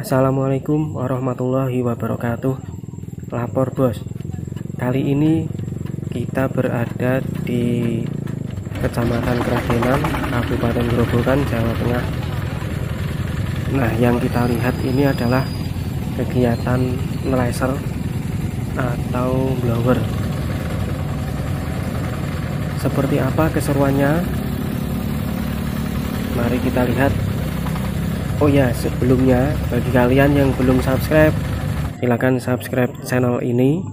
Assalamualaikum warahmatullahi wabarakatuh. Lapor bos. Kali ini kita berada di Kecamatan Kradenan, Kabupaten Grobogan, Jawa Tengah. Nah, yang kita lihat ini adalah kegiatan laser atau blower. Seperti apa keseruannya? Mari kita lihat. Oh ya, sebelumnya bagi kalian yang belum subscribe, silahkan subscribe channel ini,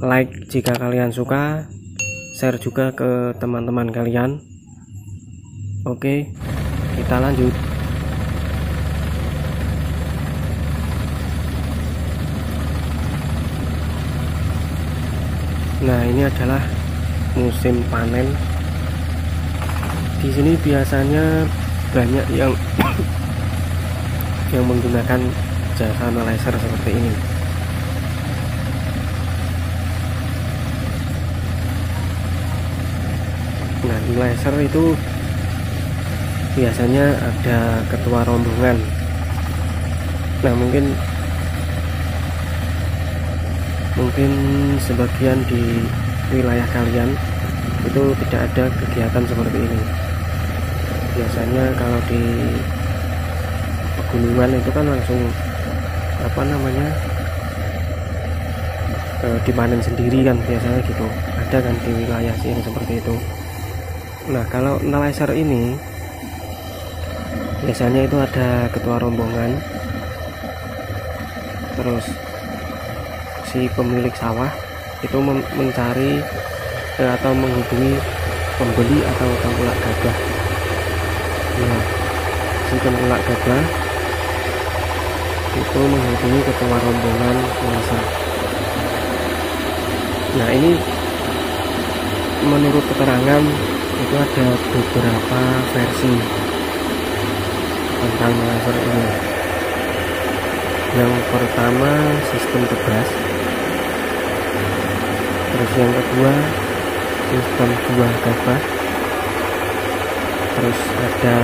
like jika kalian suka, share juga ke teman-teman kalian. Oke, kita lanjut. Nah, ini adalah musim panen. Di sini biasanya banyak yang menggunakan jasa laser seperti ini. Nah, laser itu biasanya ada ketua rombongan. Nah, mungkin sebagian di wilayah kalian itu tidak ada kegiatan seperti ini. Biasanya kalau di pegunungan itu kan langsung dipanen sendiri kan, biasanya gitu. Ada kan di wilayah sih yang seperti itu. Nah, kalau laser ini biasanya itu ada ketua rombongan, terus si pemilik sawah itu mencari atau menghubungi pembeli atau tengkulak gabah. Nah, si tengkulak gabah itu menghubungi ketua rombongan laser. Nah, ini menurut keterangan itu ada beberapa versi tentang laser ini. Yang pertama sistem tebas, terus yang kedua sistem jual gabah, terus ada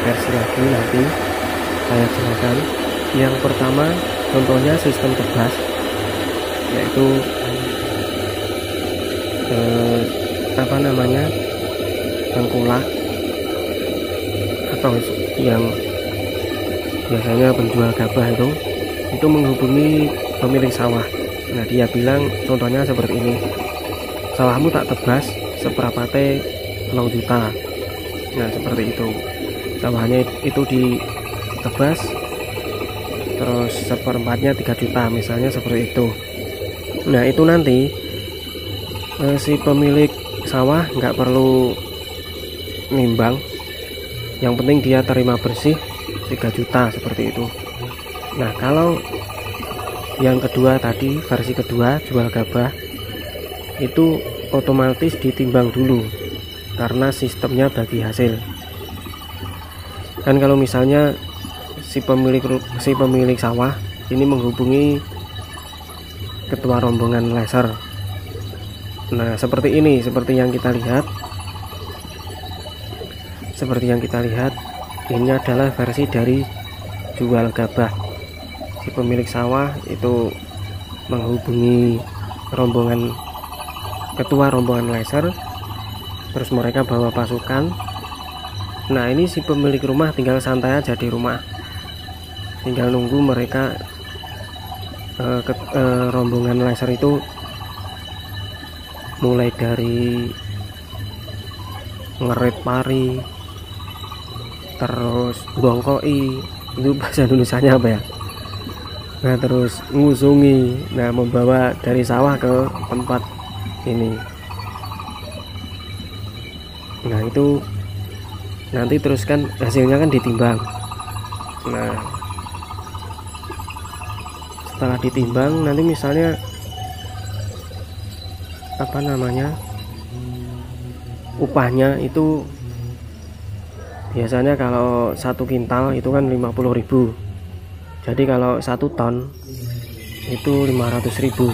versi lagi nanti saya jelaskan. Yang pertama contohnya sistem tebas, yaitu tengkulak atau yang biasanya penjual gabah itu menghubungi pemilik sawah. Nah, dia bilang contohnya seperti ini, sawahmu tak tebas seperapate 3 juta. Nah, seperti itu, sawahnya itu ditebas terus seperempatnya 3 juta misalnya, seperti itu. Nah, itu nanti si pemilik sawah nggak perlu nimbang, yang penting dia terima bersih 3 juta, seperti itu. Nah, kalau yang kedua tadi, versi kedua jual gabah, itu otomatis ditimbang dulu karena sistemnya bagi hasil. Kan kalau misalnya si pemilik sawah ini menghubungi ketua rombongan laser. Nah, seperti ini, seperti yang kita lihat, ini adalah versi dari jual gabah. Si pemilik sawah itu menghubungi ketua rombongan laser, terus mereka bawa pasukan. Nah, ini si pemilik rumah tinggal santai aja di rumah, tinggal nunggu mereka rombongan laser itu mulai dari ngerit pari, terus bongkoi, itu bahasa Indonesianya apa ya. Nah, terus ngusungi, nah membawa dari sawah ke tempat ini. Nah, itu nanti terus kan hasilnya kan ditimbang. Nah, setelah ditimbang nanti misalnya upahnya itu biasanya kalau 1 kintal itu kan 50.000. Jadi kalau 1 ton itu 500.000.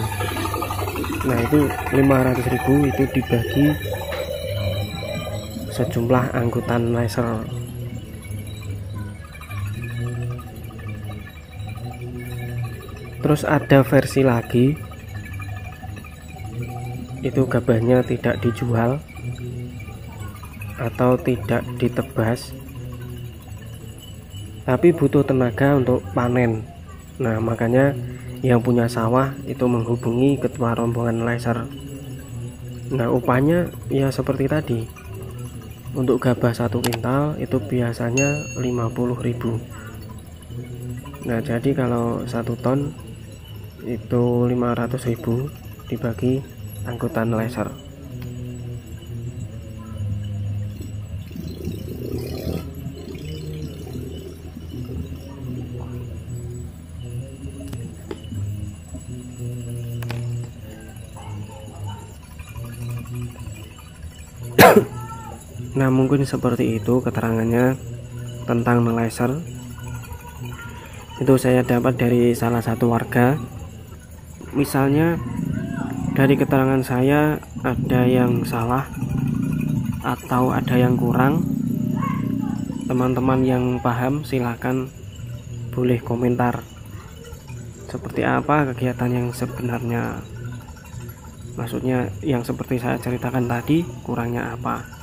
Nah, itu 500.000 itu dibagi sejumlah angkutan laser. Terus ada versi lagi, itu gabahnya tidak dijual atau tidak ditebas, tapi butuh tenaga untuk panen. Nah, makanya yang punya sawah itu menghubungi ketua rombongan laser. Nah, upahnya ya seperti tadi. Untuk gabah 1 kintal itu biasanya 50.000. Nah, jadi kalau 1 ton itu 500.000 dibagi angkutan laser. Nah, mungkin seperti itu keterangannya tentang laser. Itu saya dapat dari salah satu warga. Misalnya dari keterangan saya ada yang salah atau ada yang kurang, teman-teman yang paham silahkan boleh komentar seperti apa kegiatan yang sebenarnya. Maksudnya yang seperti saya ceritakan tadi, kurangnya apa.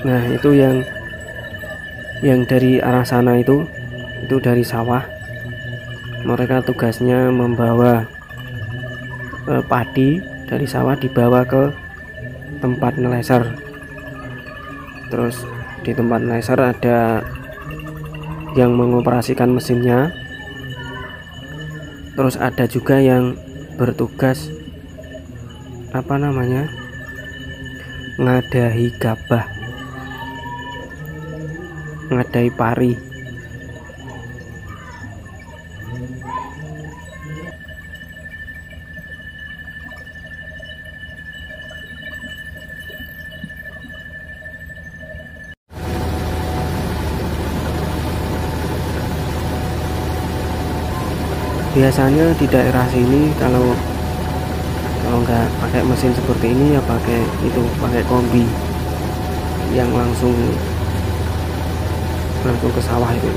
Nah, itu yang dari arah sana itu dari sawah. Mereka tugasnya membawa padi dari sawah, dibawa ke tempat neleser. Terus di tempat neleser ada yang mengoperasikan mesinnya. Terus ada juga yang bertugas ngadahi gabah, ngadai pari. Biasanya di daerah sini kalau nggak pakai mesin seperti ini ya pakai kombi yang langsung ke sawah itu.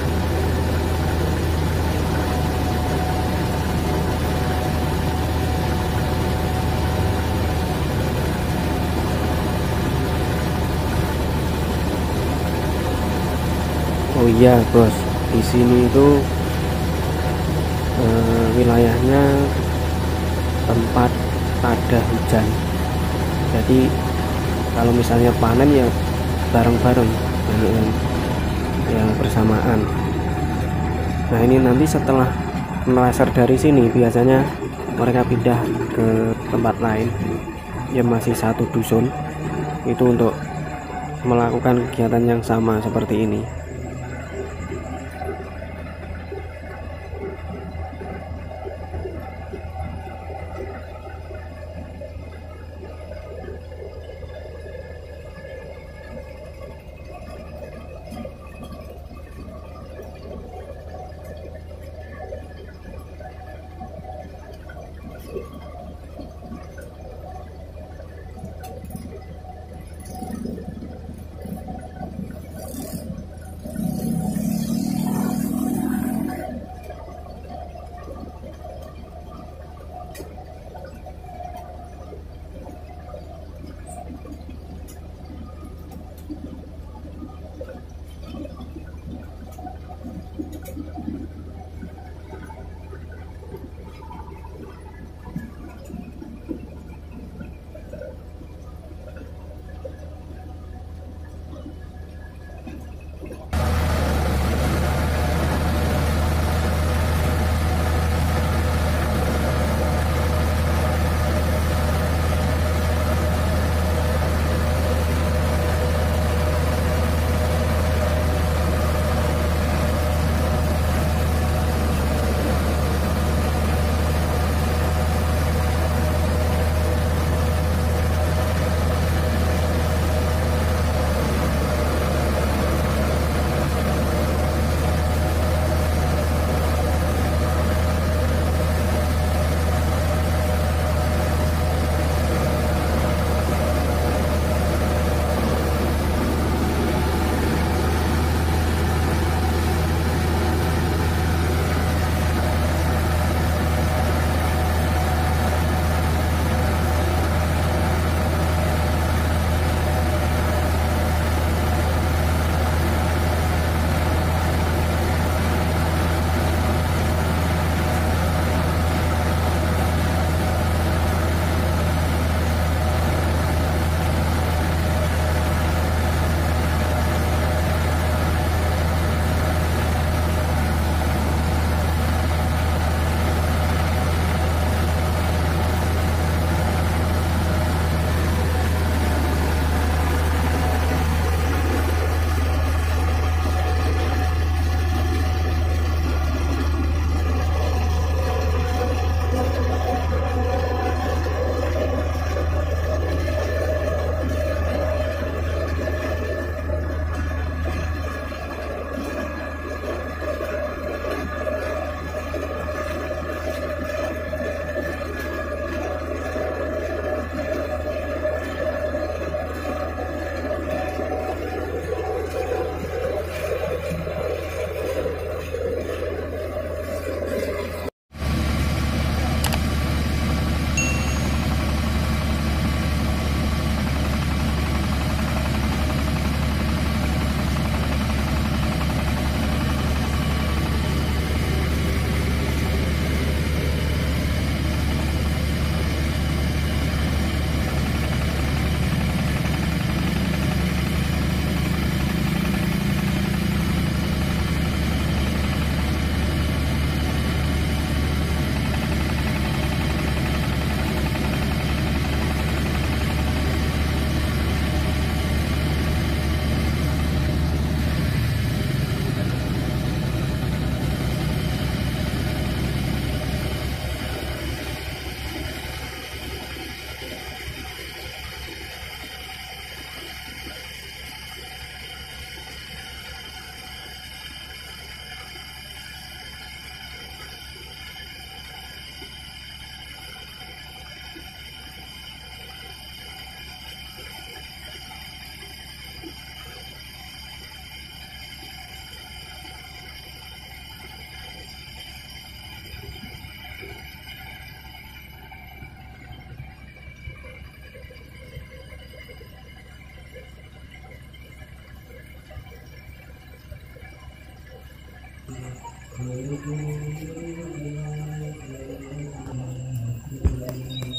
Oh iya bos, di sini itu wilayahnya tempat ada hujan, jadi kalau misalnya panen ya bareng-bareng, yang bersamaan. Nah, ini nanti setelah meleser dari sini biasanya mereka pindah ke tempat lain yang masih satu dusun itu untuk melakukan kegiatan yang sama seperti ini.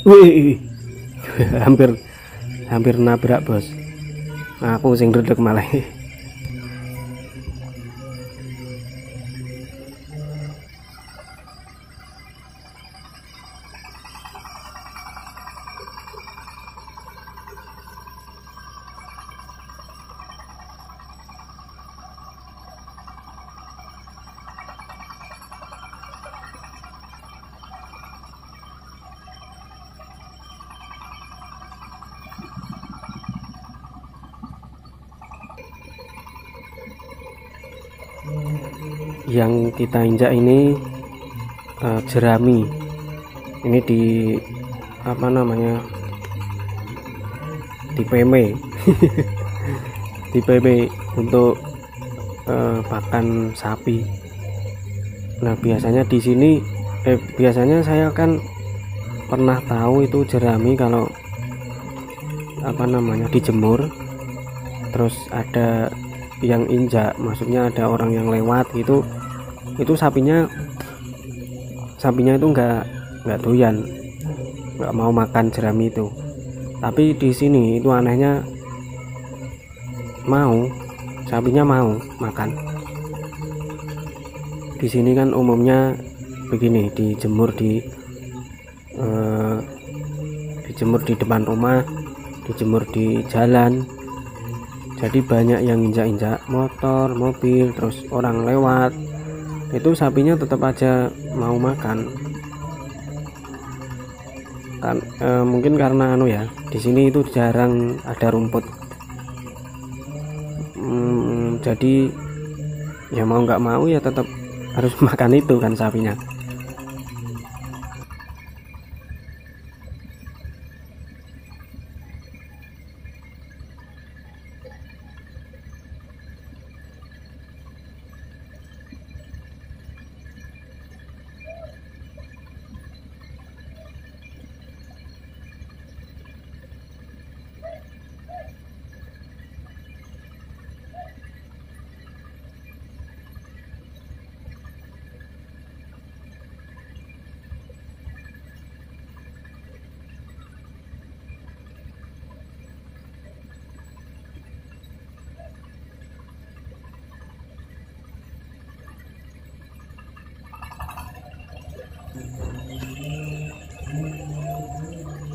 Wih, hampir nabrak bos. Aku sing redeg malah. Yang kita injak ini jerami. Ini di apa namanya, di peme di peme untuk pakan sapi. Nah biasanya di sini biasanya saya kan pernah tahu itu jerami kalau apa namanya dijemur, terus ada yang injak, maksudnya ada orang yang lewat gitu, itu sapinya itu nggak doyan, nggak mau makan jerami itu. Tapi di sini itu anehnya sapinya mau makan. Di sini kan umumnya begini, dijemur di depan rumah, dijemur di jalan. Jadi banyak yang injak-injak motor, mobil, terus orang lewat, itu sapinya tetap aja mau makan. Kan mungkin karena di sini itu jarang ada rumput. Jadi ya mau nggak mau ya tetap harus makan itu kan sapinya.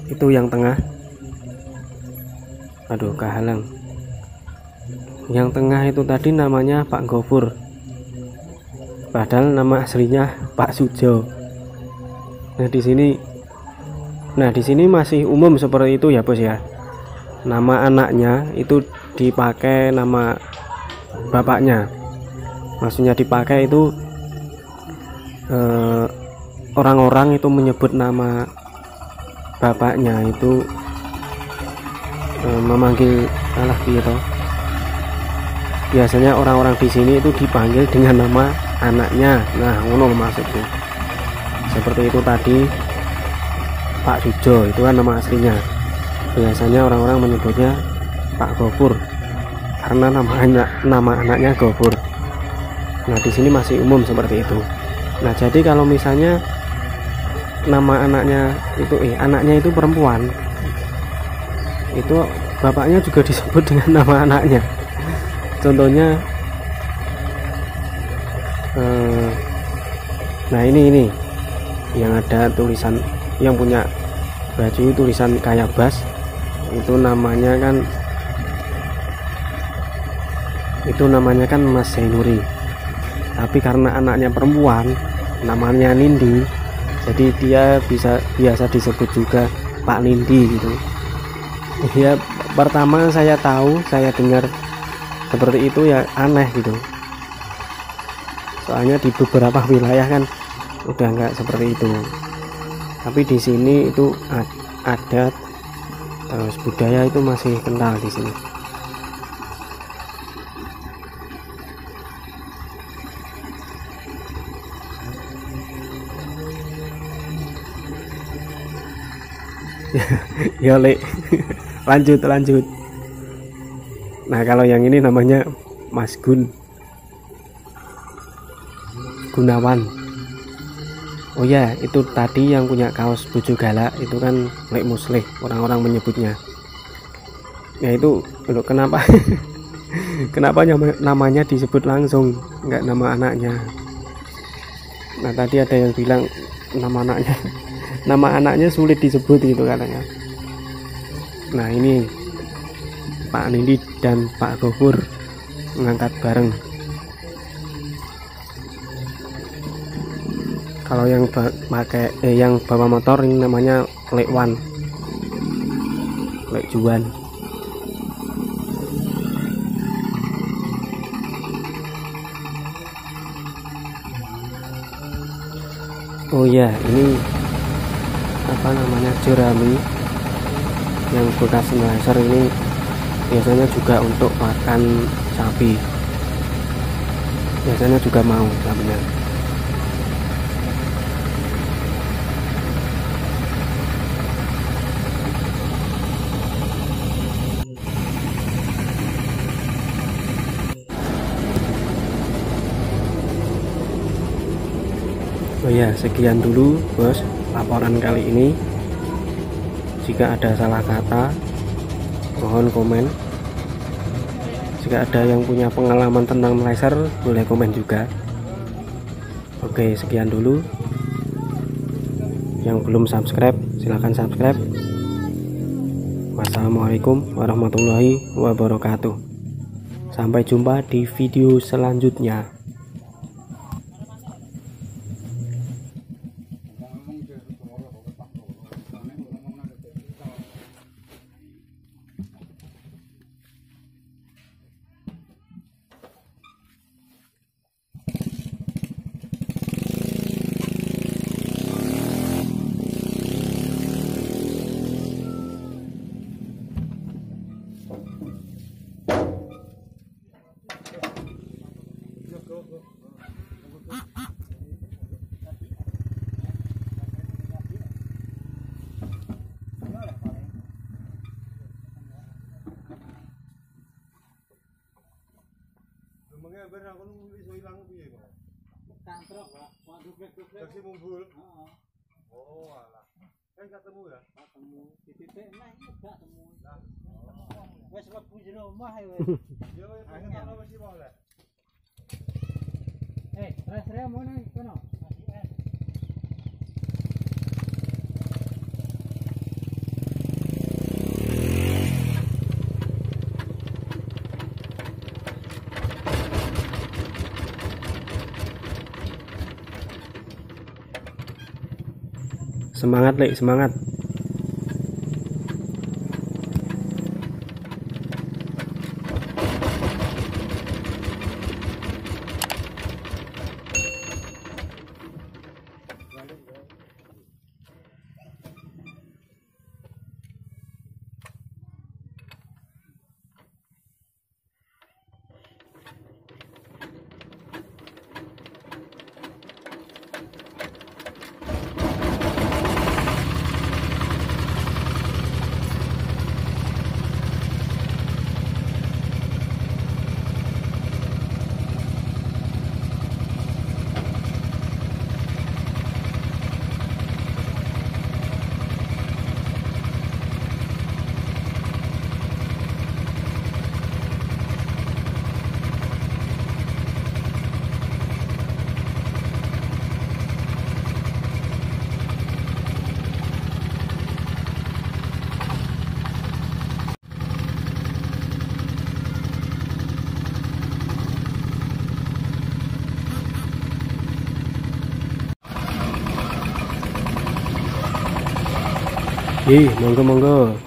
Itu yang tengah, aduh kehalang. Yang tengah itu tadi namanya Pak Gofur, padahal nama aslinya Pak Sujo. Nah di sini masih umum seperti itu ya bos ya. Nama anaknya itu dipakai nama bapaknya, maksudnya dipakai itu orang-orang itu menyebut nama bapaknya itu memanggil gitu. Biasanya orang-orang di sini itu dipanggil dengan nama anaknya. Nah, ngono maksudnya. Seperti itu tadi Pak Sujo, itu kan nama aslinya. Biasanya orang-orang menyebutnya Pak Gofur karena nama anaknya Gofur. Nah, di sini masih umum seperti itu. Nah, jadi kalau misalnya nama anaknya itu perempuan, itu bapaknya juga disebut dengan nama anaknya. Contohnya nah ini yang ada tulisan, yang punya baju tulisan kayak Bas, itu namanya kan Mas Zainuri. Tapi karena anaknya perempuan, namanya Nindi, jadi dia biasa disebut juga Pak Nindi gitu. Ya pertama saya dengar seperti itu ya aneh gitu. Soalnya di beberapa wilayah kan udah nggak seperti itu. Tapi di sini itu adat terus budaya itu masih kental di sini. Ya Le, lanjut. Nah kalau yang ini namanya Mas Gunawan. Oh ya, itu tadi yang punya kaos Bojo Galak itu kan Lek Muslih orang-orang menyebutnya. Ya itu loh, kenapa kenapa namanya disebut langsung, nggak nama anaknya. Nah tadi ada yang bilang nama anaknya sulit disebut gitu katanya. Nah ini Pak Nindi dan Pak Gofur mengangkat bareng. Kalau yang pakai yang bawa motor ini namanya Lek Wan, Lek Juan. Oh ya, ini apa namanya, jerami yang bekas laser ini biasanya juga untuk pakan sapi, biasanya juga mau sapinya. Oh ya, sekian dulu bos laporan kali ini. Jika ada salah kata mohon komen. Jika ada yang punya pengalaman tentang laser boleh komen juga. Oke, sekian dulu. Yang belum subscribe silahkan subscribe. Wassalamualaikum warahmatullahi wabarakatuh. Sampai jumpa di video selanjutnya. Ben aku iso ilang piye kok? Kantrok, Pak. Kok duplek-duplek. Kasih mumbul. Heeh. Oh, alah. Kan ketemu ya? Ketemu. Di titik nah iki gak temu. Lah. Wes mlebu jero omah ya wes. Yo, ayo wis boleh. Res-res mau nang kono. Semangat Lek, semangat. Monggo monggo.